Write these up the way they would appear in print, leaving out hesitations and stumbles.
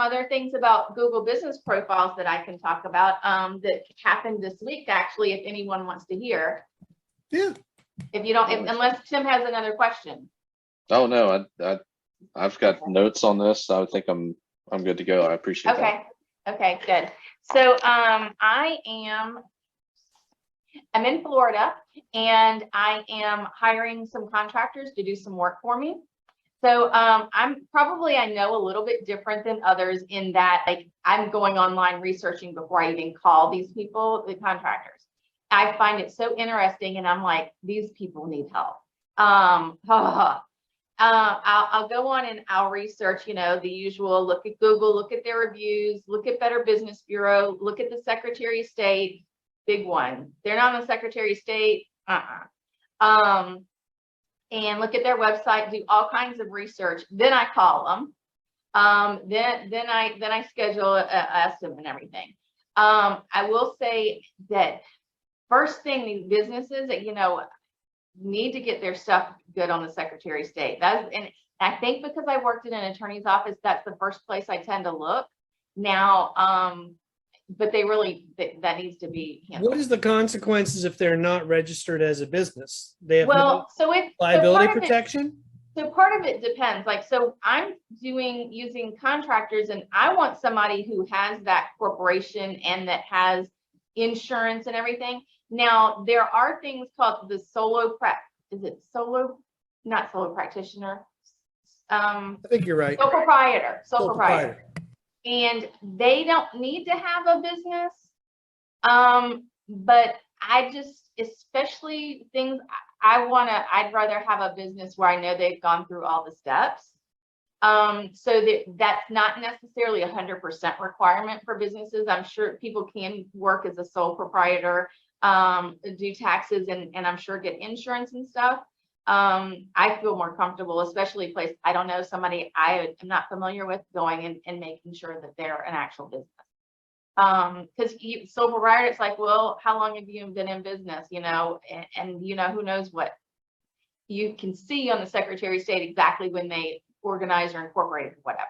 other things about Google business profiles that I can talk about that happened this week, actually, if anyone wants to hear. Yeah. If you don't, unless Tim has another question. Oh, no, I've got notes on this. I think I'm good to go. I appreciate that. Okay, good. So I'm in Florida, and I am hiring some contractors to do some work for me. So I know a little bit different than others in that, like, I'm going online researching before I even call these people, the contractors. I find it so interesting, and I'm like, these people need help. I'll go on and I'll research, the usual, look at Google, look at their reviews, look at Better Business Bureau, look at the Secretary of State, big one. They're not on the Secretary of State. And look at their website, do all kinds of research. Then I call them. Then I schedule an estimate and everything. I will say that first thing, these businesses that, need to get their stuff good on the Secretary of State. And I think because I worked in an attorney's office, that's the first place I tend to look now. But that needs to be handled. What is the consequences if they're not registered as a business? They have part liability of protection? So part of it depends. Like, so I'm using contractors, and I want somebody who has that corporation and that has insurance and everything. Now, there are things called the not solo practitioner. I think you're right. Sole proprietor. And they don't need to have a business. But I just, especially things I'd rather have a business where I know they've gone through all the steps. So that's not necessarily 100% requirement for businesses. I'm sure people can work as a sole proprietor, do taxes, and I'm sure get insurance and stuff. I feel more comfortable, especially place I don't know, somebody I am not familiar with, going and making sure that they're an actual business. Because sole proprietor, it's like, well, how long have you been in business? And who knows what you can see on the Secretary of State exactly when they organize or incorporate or whatever.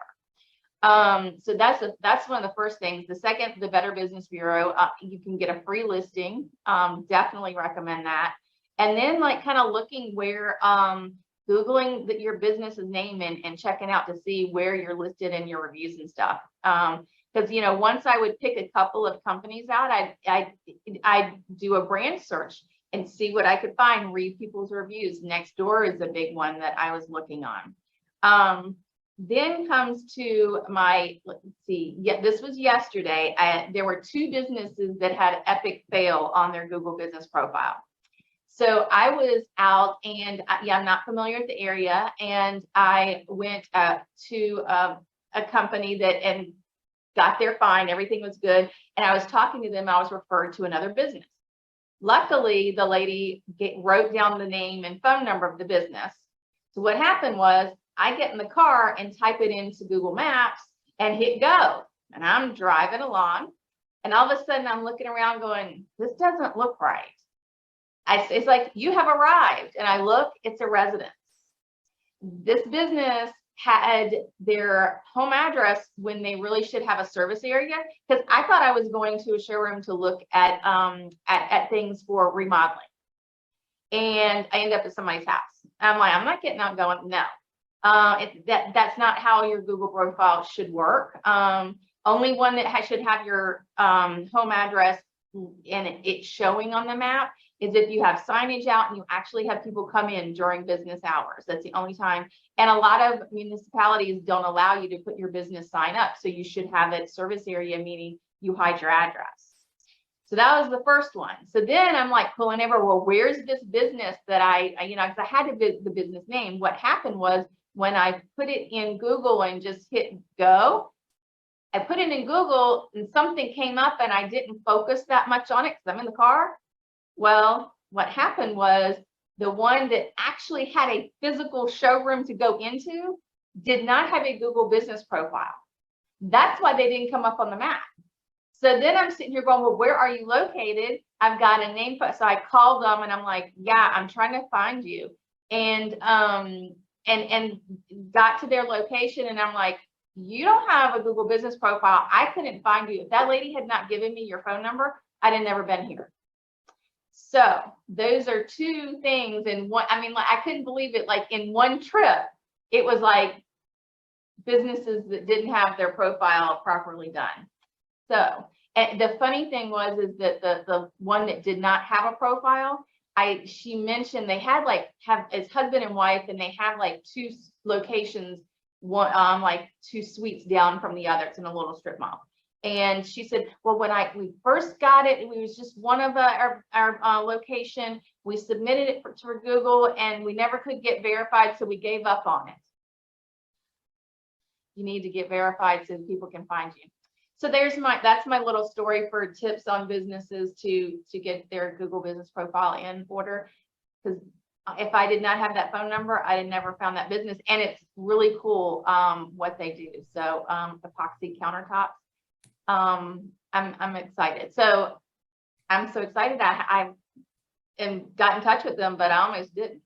So that's one of the first things. The second, the Better Business Bureau, you can get a free listing. Definitely recommend that. And then, like, kind of looking where, Googling your business's name and checking out to see where you're listed in your reviews and stuff. Because, once I would pick a couple of companies out, I'd do a brand search and see what I could find, read people's reviews. Nextdoor is a big one that I was looking on. Then comes to this was yesterday. There were 2 businesses that had epic fail on their Google business profile. So I was out, and I'm not familiar with the area, and I went to a company and got there fine. Everything was good. And I was talking to them. I was referred to another business. Luckily, the lady wrote down the name and phone number of the business. So what happened was, I get in the car and type it into Google Maps and hit go. And I'm driving along, and all of a sudden I'm looking around going, this doesn't look right. It's like, you have arrived. And I look, it's a residence. This business had their home address when they really should have a service area, because I thought I was going to a showroom to look at things for remodeling. And I end up at somebody's house. I'm like, I'm not getting out going, no. That's not how your Google profile should work. Only one that should have your home address and it's showing on the map is if you have signage out and you actually have people come in during business hours. That's the only time. And a lot of municipalities don't allow you to put your business sign up. So you should have a service area, meaning you hide your address. So that was the first one. So then I'm like pulling over, well, where's this business that because I had the business name. What happened was, when I put it in Google and just hit go, I put it in Google and something came up and I didn't focus that much on it because I'm in the car. Well, what happened was, the one that actually had a physical showroom to go into did not have a Google business profile. That's why they didn't come up on the map. So then I'm sitting here going, well, where are you located? I've got a name. So I called them and I'm like, yeah, I'm trying to find you. And got to their location, and I'm like, you don't have a Google business profile. I couldn't find you. If that lady had not given me your phone number, I'd have never been here. So those are two things in one. I mean, like, I couldn't believe it. Like in one trip, it was like businesses that didn't have their profile properly done. So, and the funny thing was, is that the one that did not have a profile, she mentioned they had it's husband and wife, and they have like two locations, one like two suites down from the other. It's in a little strip mall. And she said, well, when we first got it, it was just one of our location. We submitted it for Google, and we never could get verified, so we gave up on it. You need to get verified so people can find you. So that's my little story for tips on businesses to get their Google business profile in order. Because if I did not have that phone number, I had never found that business. And it's really cool what they do. So epoxy countertops. I'm excited. So I'm so excited. I got in touch with them, but I almost didn't.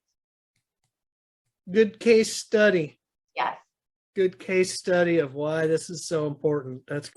Good case study. Yes. Good case study of why this is so important. That's